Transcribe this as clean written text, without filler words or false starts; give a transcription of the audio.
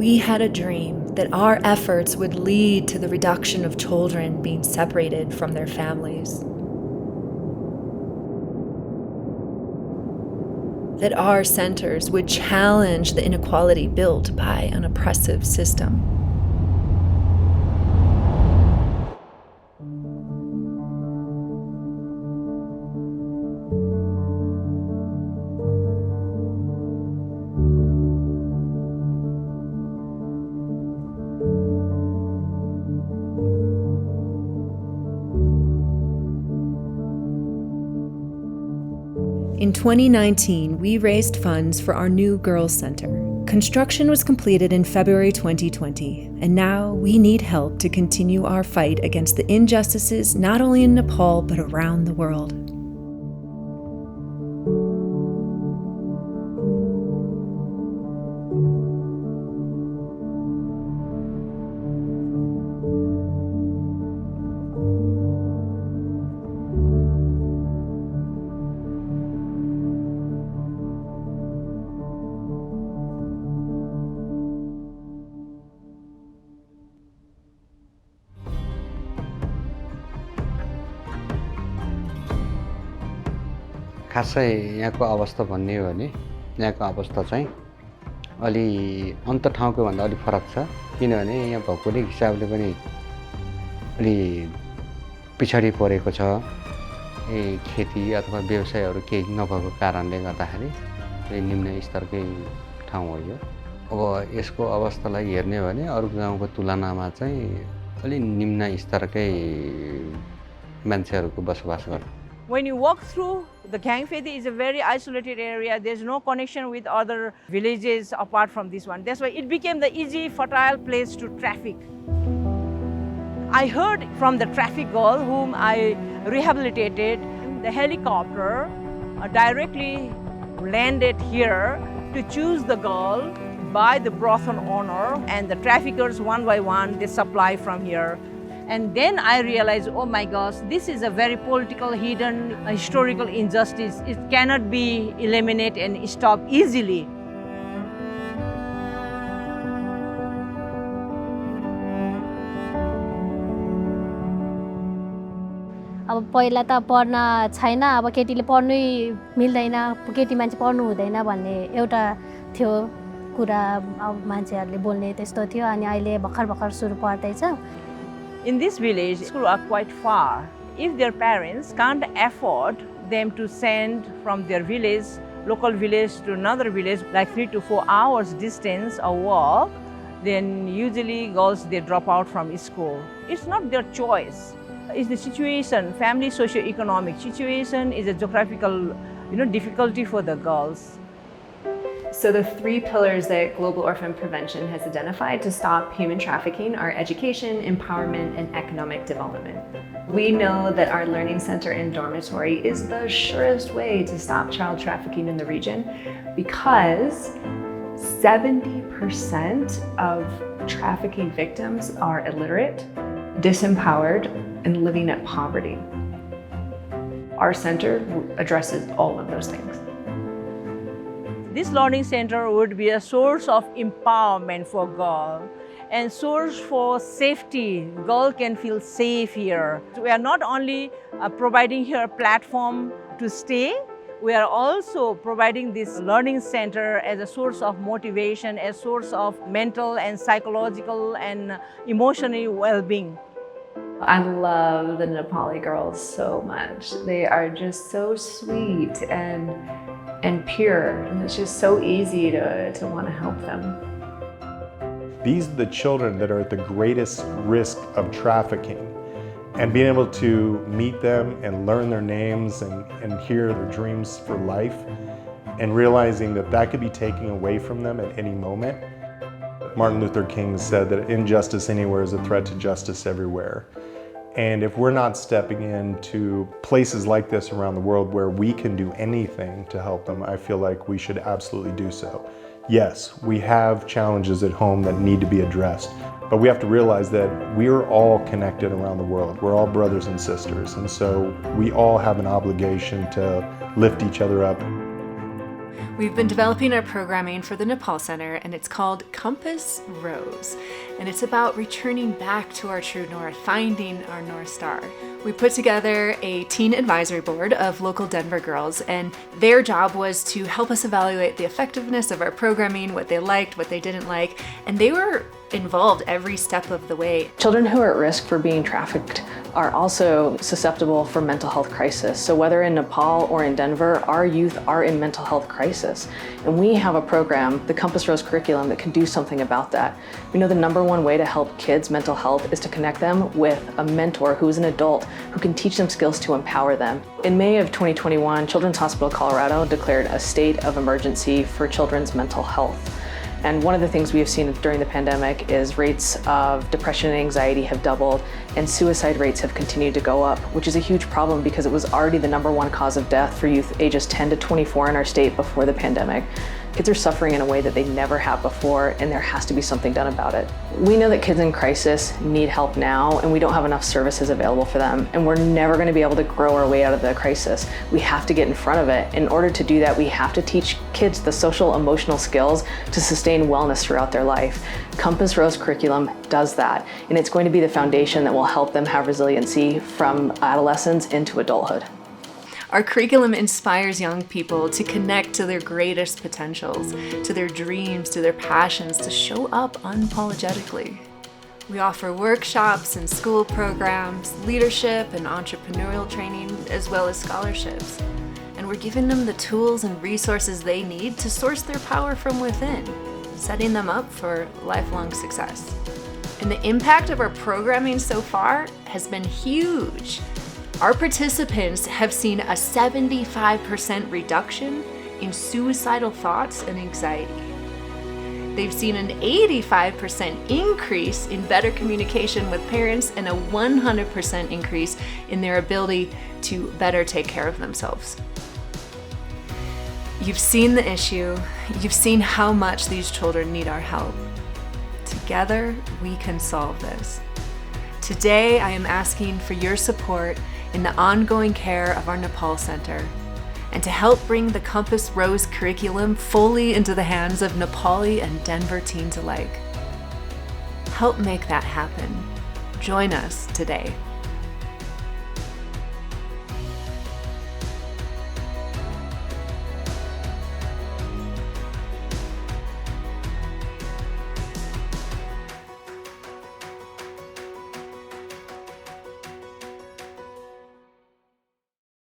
We had a dream that our efforts would lead to the reduction of children being separated from their families. That our centers would challenge the inequality built by an oppressive system. In 2019, we raised funds for our new Girls Center. Construction was completed in February 2020, and now we need help to continue our fight against the injustices not only in Nepal but around the world. खासै यहाँको अवस्था भन्ने हो भने यहाँको अवस्था चाहिँ अलि अन्त ठाउँको भन्दा अलि फरक छ किनभने यहाँ भौगोलिक हिसाबले पनि अलि पिछडी परेको छ खेती अथवा व्यवसायहरू केही नभएको कारणले गर्दाखेरि निम्न स्तरकै ठाउँ हो यो अब यसको अवस्थालाई हेर्ने हो भने अरू गाउँको तुलनामा चाहिँ अलि निम्न स्तरकै मान्छेहरूको बसोबास गर्छ When you walk through, the Gangfedi is a very isolated area. There's no connection with other villages apart from this one. That's why it became the easy, fertile place to traffic. I heard from the traffic girl whom I rehabilitated, the helicopter directly landed here to choose the girl by the brothel owner, and the traffickers one by one, they supply from here. And then I realized, oh my gosh, this is a very political, hidden, historical injustice. It cannot be eliminated and stopped easily. अब पहिला त पढ्न छैन अब केटीले पढ्नै मिल्दैन केटी मान्छे पढ्नु हुँदैन भन्ने एउटा थियो कुरा अब मान्छेहरूले बोल्ने त्यस्तो थियो अनि अहिले भर्खर सुरु पर्दैछ In this village, schools are quite far. If their parents can't afford them to send from their village, local village to another village, like 3 to 4 hours distance or walk, then usually girls, they drop out from school. It's not their choice. It's the situation, family socio-economic situation is a geographical, difficulty for the girls. So the 3 pillars that Global Orphan Prevention has identified to stop human trafficking are education, empowerment, and economic development. We know that our learning center and dormitory is the surest way to stop child trafficking in the region because 70% of trafficking victims are illiterate, disempowered, and living in poverty. Our center addresses all of those things. This learning center would be a source of empowerment for girls and source for safety. Girls can feel safe here. So we are not only providing here a platform to stay, we are also providing this learning center as a source of motivation, a source of mental and psychological and emotional well-being. I love the Nepali girls so much. They are just so sweet and pure, and it's just so easy to want to help them. These are the children that are at the greatest risk of trafficking, and being able to meet them and learn their names and hear their dreams for life, and realizing that that could be taken away from them at any moment. Martin Luther King said that injustice anywhere is a threat to justice everywhere. And if we're not stepping into places like this around the world where we can do anything to help them, I feel like we should absolutely do so. Yes, we have challenges at home that need to be addressed, but we have to realize that we are all connected around the world. We're all brothers and sisters, and so we all have an obligation to lift each other up. We've been developing our programming for the Nepal Center, and it's called Compass Rose. And it's about returning back to our true north, finding our North Star. We put together a teen advisory board of local Denver girls, and their job was to help us evaluate the effectiveness of our programming, what they liked, what they didn't like, and they were involved every step of the way. Children who are at risk for being trafficked are also susceptible for mental health crisis. So whether in Nepal or in Denver, our youth are in mental health crisis. And we have a program, the Compass Rose curriculum, that can do something about that. We know the number one way to help kids' mental health is to connect them with a mentor who is an adult who can teach them skills to empower them. In May of 2021, Children's Hospital Colorado declared a state of emergency for children's mental health. And one of the things we have seen during the pandemic is rates of depression and anxiety have doubled, and suicide rates have continued to go up, which is a huge problem because it was already the #1 cause of death for youth ages 10 to 24 in our state before the pandemic. Kids are suffering in a way that they never have before, and there has to be something done about it. We know that kids in crisis need help now, and we don't have enough services available for them, and we're never going to be able to grow our way out of the crisis. We have to get in front of it. In order to do that, we have to teach kids the social, emotional skills to sustain wellness throughout their life. Compass Rose curriculum does that, and it's going to be the foundation that will help them have resiliency from adolescence into adulthood. Our curriculum inspires young people to connect to their greatest potentials, to their dreams, to their passions, to show up unapologetically. We offer workshops and school programs, leadership and entrepreneurial training, as well as scholarships. And we're giving them the tools and resources they need to source their power from within, setting them up for lifelong success. And the impact of our programming so far has been huge. Our participants have seen a 75% reduction in suicidal thoughts and anxiety. They've seen an 85% increase in better communication with parents and a 100% increase in their ability to better take care of themselves. You've seen the issue. You've seen how much these children need our help. Together, we can solve this. Today, I am asking for your support in the ongoing care of our Nepal Center, and to help bring the Compass Rose curriculum fully into the hands of Nepali and Denver teens alike. Help make that happen. Join us today.